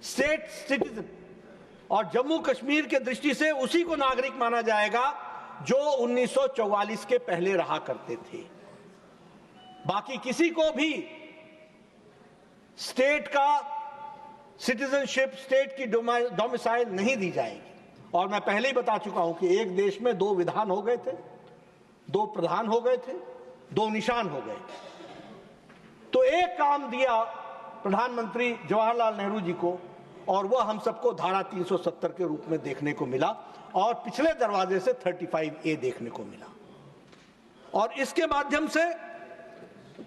State citizen, और जम्मू कश्मीर के दृष्टि से उसी को नागरिक माना जाएगा जो 1944 के पहले रहा करते थे। बाकी किसी को भी स्टेट का सिटीजनशिप, स्टेट की डोमिसाइल नहीं दी जाएगी। और मैं पहले ही बता चुका हूं कि एक देश में 2 विधान हो गए थे, 2 प्रधान हो गए थे, 2 निशान हो गए थे। तो एक काम दिया प्रधानमंत्री जवाहरलाल नेहरू जी को, और वह हम सबको धारा 370 के रूप में देखने को मिला, और पिछले दरवाजे से 35A देखने को मिला। और इसके माध्यम से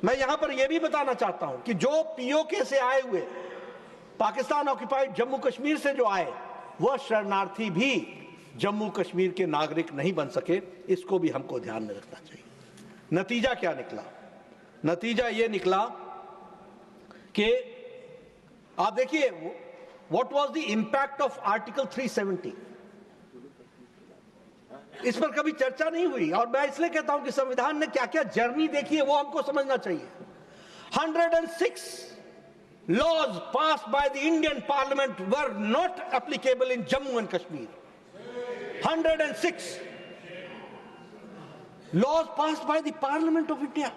मैं यहां पर यह भी बताना चाहता हूं कि जो POK से आए हुए, पाकिस्तान ऑक्युपाइड जम्मू कश्मीर से जो आए, वह शरणार्थी भी जम्मू कश्मीर के नागरिक नहीं बन सके। इसको भी हमको ध्यान में रखना चाहिए। नतीजा क्या निकला? नतीजा यह निकला कि आप देखिए, what was the impact of article 370। इस पर कभी चर्चा नहीं हुई, और मैं इसलिए कहता हूं कि संविधान ने क्या क्या जर्नी देखी है वो हमको समझना चाहिए। 106 laws passed by the Indian Parliament were not applicable in Jammu and Kashmir. 106 laws passed by the Parliament of India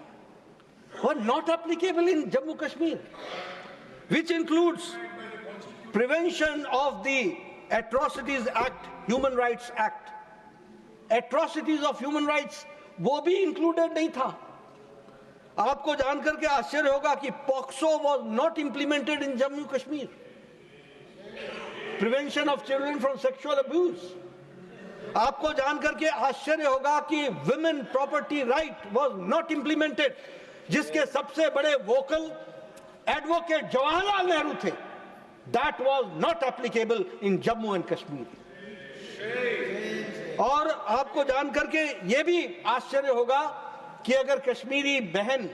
were not applicable in Jammu Kashmir, which includes Prevention of the Atrocities Act, Human Rights Act. Atrocities of Human Rights वो भी included नहीं था। आपको जानकर के आश्चर्य होगा कि POCSO was not implemented in Jammu Kashmir. Prevention of children from sexual abuse. आपको जानकर के आश्चर्य होगा कि women property right was not implemented, जिसके सबसे बड़े वोकल एडवोकेट जवाहरलाल नेहरू थे। That was not applicable in Jammu and Kashmir. और आपको जानकर के यह भी आश्चर्य होगा कि अगर कश्मीरी बहन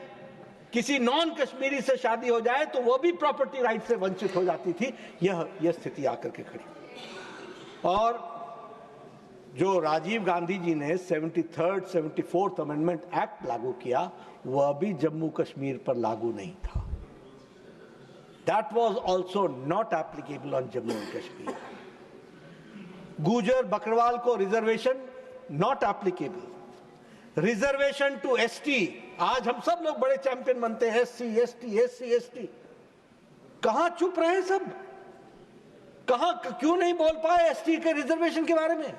किसी नॉन कश्मीरी से शादी हो जाए तो वो भी प्रॉपर्टी राइट से वंचित हो जाती थी। यह स्थिति आकर के खड़ी। और जो राजीव गांधी जी ने 73rd 74th अमेंडमेंट एक्ट लागू किया, वह भी जम्मू कश्मीर पर लागू नहीं था। That was also not applicable on Jammu and Kashmir. Gujjar Bakarwal को reservation not applicable. Reservation to ST, आज हम सब लोग बड़े चैंपियन बनते हैं SC ST। कहां चुप रहे सब? कहां क्यों नहीं बोल पाए ST के रिजर्वेशन के बारे में?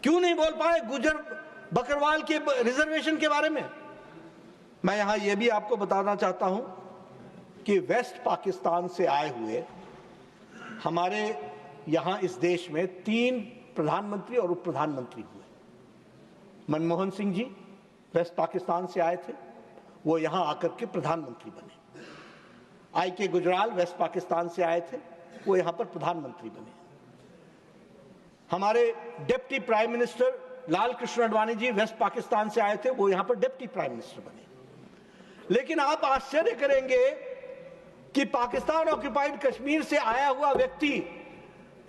क्यों नहीं बोल पाए गुजर बकरवाल के रिजर्वेशन के बारे में? मैं यहां यह भी आपको बताना चाहता हूं कि वेस्ट पाकिस्तान से आए हुए हमारे यहां इस देश में 3 प्रधानमंत्री और उप प्रधानमंत्री हुए। मनमोहन सिंह जी वेस्ट पाकिस्तान से आए थे, वो यहां आकर के प्रधानमंत्री बने। IK गुजराल वेस्ट पाकिस्तान से आए थे, वो यहां पर प्रधानमंत्री बने। हमारे deputy prime minister Lal Krishna Advani ji waste Pakistan से आए थे, वो यहां पर डिप्टी प्राइम मिनिस्टर बने। लेकिन आप आश्चर्य करेंगे कि पाकिस्तान ऑक्युपाइड कश्मीर से आया हुआ व्यक्ति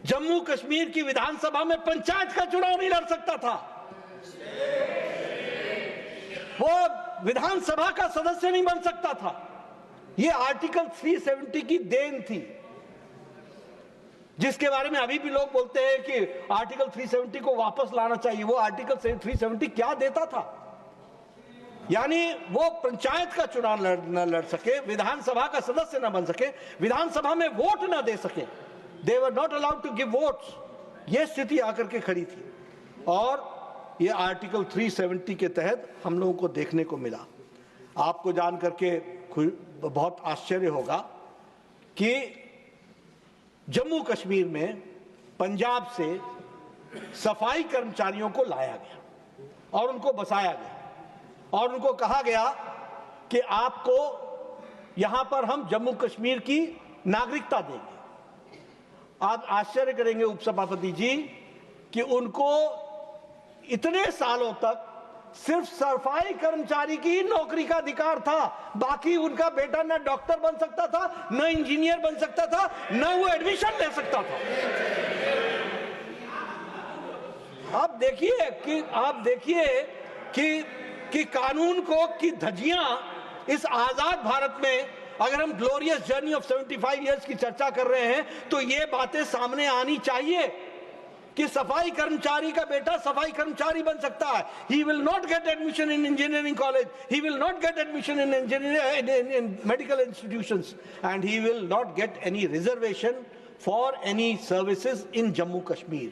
जम्मू कश्मीर की विधानसभा में पंचायत का चुनाव नहीं लड़ सकता था। वो विधानसभा का सदस्य नहीं बन सकता था। यह आर्टिकल 370 की देन थी, जिसके बारे में अभी भी लोग बोलते हैं कि आर्टिकल 370 को वापस लाना चाहिए। वो आर्टिकल 370 क्या देता था? यानी वो पंचायत का चुनाव न लड़ सके, विधानसभा का सदस्य न बन सके, विधानसभा में वोट न दे सके। They were not allowed to give votes। यह स्थिति आकर के खड़ी थी, और यह आर्टिकल 370 के तहत हम लोगों को देखने को मिला। आपको जान करके बहुत आश्चर्य होगा कि जम्मू कश्मीर में पंजाब से सफाई कर्मचारियों को लाया गया और उनको बसाया गया और उनको कहा गया कि आपको यहां पर हम जम्मू कश्मीर की नागरिकता देंगे। आप आश्चर्य करेंगे उपसभापति जी कि उनको इतने सालों तक सिर्फ सफाई कर्मचारी की नौकरी का अधिकार था। बाकी उनका बेटा न डॉक्टर बन सकता था, न इंजीनियर बन सकता था, न वो एडमिशन ले सकता था। आप देखिए कि कानून को की धज्जियां इस आजाद भारत में अगर हम ग्लोरियस जर्नी ऑफ 75 इयर्स की चर्चा कर रहे हैं तो ये बातें सामने आनी चाहिए कि सफाई कर्मचारी का बेटा सफाई कर्मचारी बन सकता है. He will not get admission in engineering college. He will not get admission in in medical institutions, and he will not get any reservation for any services in Jammu Kashmir.